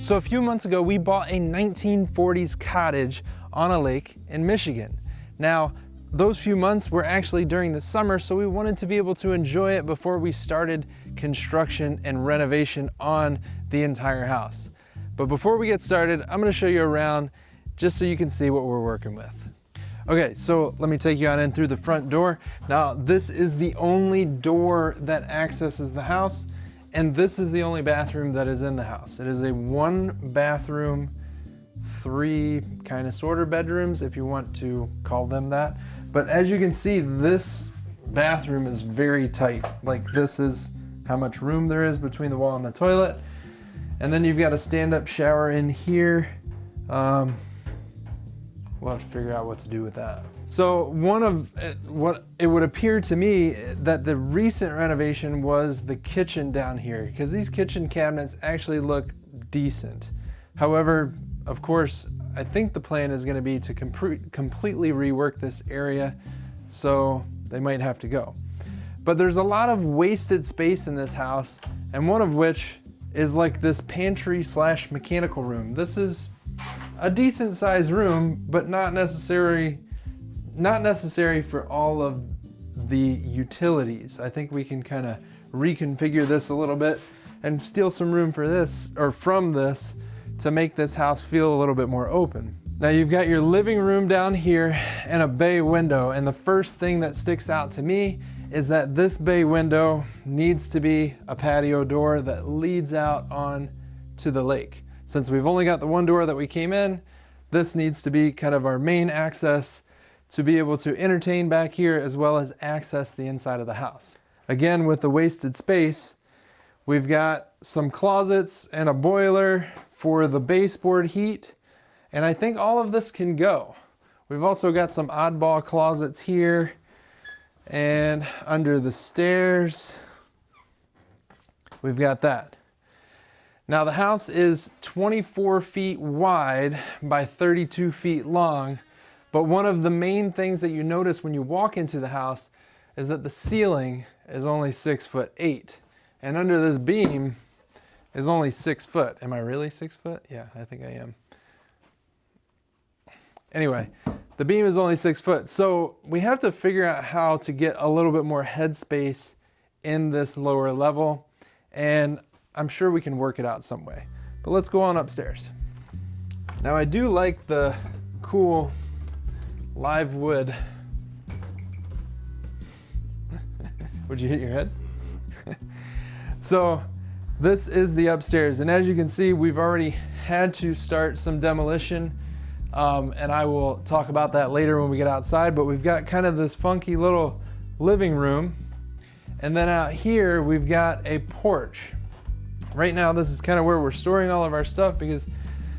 So a few months ago, we bought a 1940s cottage on a lake in Michigan. Now, those few months were actually during the summer, so we wanted to be able to enjoy it before we started construction and renovation on the entire house. But before we get started, I'm gonna show you around just so you can see what we're working with. Okay, so let me take you on in through the front door. Now, this is the only door that accesses the house, and this is the only bathroom that is in the house. It is a 1-bathroom, 3 kind of sorter bedrooms, if you want to call them that. But as you can see, this bathroom is very tight. Like, this is how much room there is between the wall and the toilet. And then you've got a stand-up shower in here. We'll have to figure out what to do with that. So what it would appear to me that the recent renovation was the kitchen down here, because these kitchen cabinets actually look decent. However, of course, I think the plan is going to be to completely rework this area, so they might have to go. But there's a lot of wasted space in this house, and one of which is like this pantry slash mechanical room. This is a decent sized room, but not necessary for all of the utilities. I think we can kind of reconfigure this a little bit and steal some room for this, or from this, to make this house feel a little bit more open. Now you've got your living room down here and a bay window, and the first thing that sticks out to me is that this bay window needs to be a patio door that leads out on to the lake. Since we've only got the one door that we came in, this needs to be kind of our main access to be able to entertain back here as well as access the inside of the house. Again, with the wasted space, we've got some closets and a boiler for the baseboard heat, and I think all of this can go. We've also got some oddball closets here and under the stairs. We've got that. Now the house is 24 feet wide by 32 feet long, but one of the main things that you notice when you walk into the house is that the ceiling is only 6'8", and under this beam is only 6 foot. Am I really 6 foot? Yeah, I think I am. Anyway, the beam is only 6 foot, so we have to figure out how to get a little bit more headspace in this lower level, and I'm sure we can work it out some way. But let's go on upstairs. Now I do like the cool live wood. Would you hit your head? So this is the upstairs, and as you can see, we've already had to start some demolition, and I will talk about that later when we get outside. But we've got kind of this funky little living room, and then out here we've got a porch. Right now, this is kind of where we're storing all of our stuff, because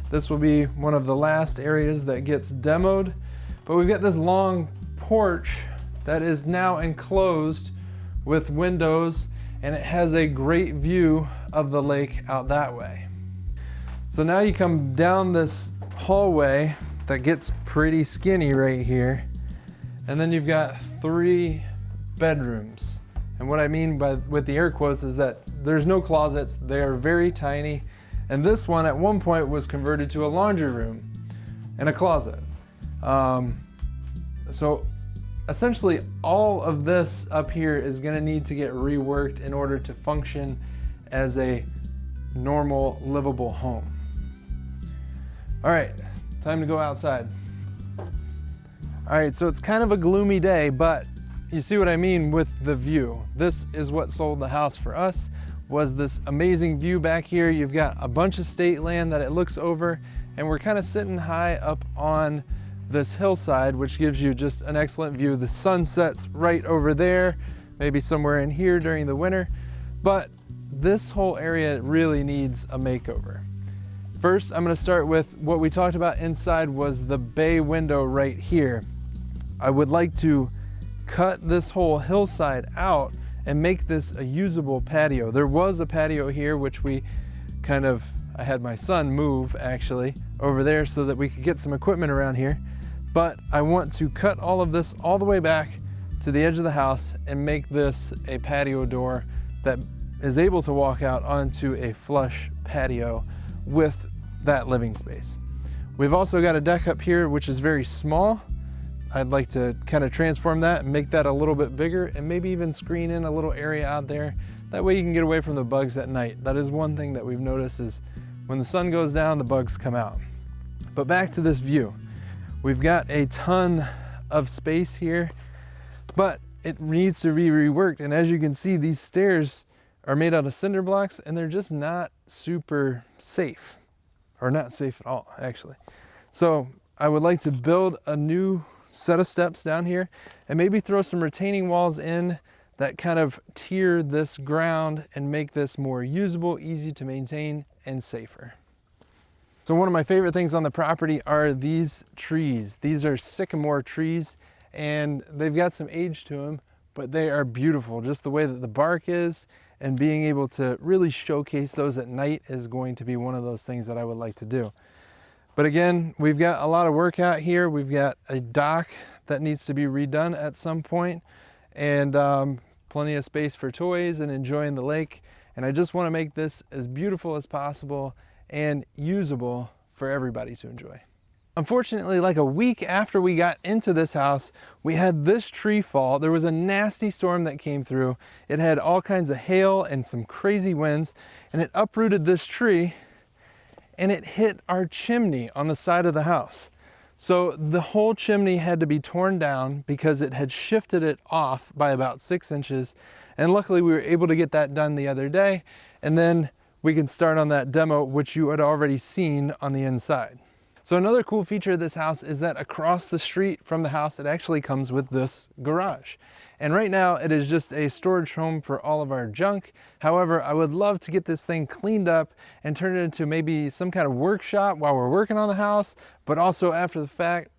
this will be one of the last areas that gets demoed. But we've got this long porch that is now enclosed with windows, and it has a great view of the lake out that way. So now you come down this hallway that gets pretty skinny right here, and then you've got 3 bedrooms. And what I mean with the air quotes is that there's no closets. They are very tiny. And this one at one point was converted to a laundry room and a closet. So essentially all of this up here is gonna need to get reworked in order to function as a normal livable home. All right, time to go outside. All right, so it's kind of a gloomy day, but you see what I mean with the view. This is what sold the house for us, was this amazing view back here. You've got a bunch of state land that it looks over, and we're kind of sitting high up on this hillside, which gives you just an excellent view. The sun sets right over there, maybe somewhere in here during the winter, but this whole area really needs a makeover. First, I'm gonna start with what we talked about inside was the bay window right here. I would like to cut this whole hillside out and make this a usable patio. There was a patio here, which I had my son move actually over there so that we could get some equipment around here. But I want to cut all of this all the way back to the edge of the house and make this a patio door that is able to walk out onto a flush patio with that living space. We've also got a deck up here, which is very small. I'd like to kind of transform that and make that a little bit bigger, and maybe even screen in a little area out there. That way you can get away from the bugs at night. That is one thing that we've noticed, is when the sun goes down, the bugs come out. But back to this view. We've got a ton of space here, but it needs to be reworked. And as you can see, these stairs are made out of cinder blocks, and they're just not super safe, or not safe at all, actually. So I would like to build a new set of steps down here and maybe throw some retaining walls in that kind of tier this ground and make this more usable, easy to maintain, and safer. So one of my favorite things on the property are these trees. These are sycamore trees, and they've got some age to them, but they are beautiful. Just the way that the bark is, and being able to really showcase those at night is going to be one of those things that I would like to do. But again, we've got a lot of work out here. We've got a dock that needs to be redone at some point, and plenty of space for toys and enjoying the lake. And I just want to make this as beautiful as possible and usable for everybody to enjoy. Unfortunately, like a week after we got into this house, we had this tree fall. There was a nasty storm that came through. It had all kinds of hail and some crazy winds, and it uprooted this tree, and it hit our chimney on the side of the house. So the whole chimney had to be torn down because it had shifted it off by about 6 inches. And luckily we were able to get that done the other day. And then we can start on that demo, which you had already seen on the inside. So another cool feature of this house is that across the street from the house, it actually comes with this garage. And right now it is just a storage home for all of our junk. However, I would love to get this thing cleaned up and turn it into maybe some kind of workshop while we're working on the house, but also after the fact,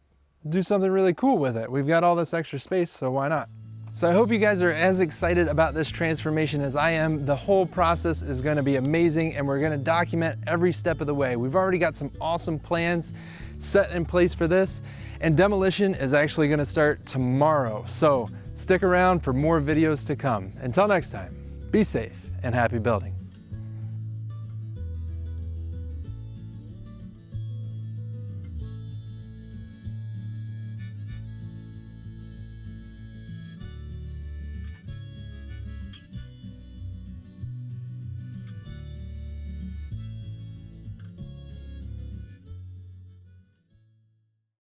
do something really cool with it. We've got all this extra space, so why not? So I hope you guys are as excited about this transformation as I am. The whole process is gonna be amazing, and we're gonna document every step of the way. We've already got some awesome plans set in place for this, and demolition is actually gonna start tomorrow. So stick around for more videos to come. Until next time, be safe and happy building.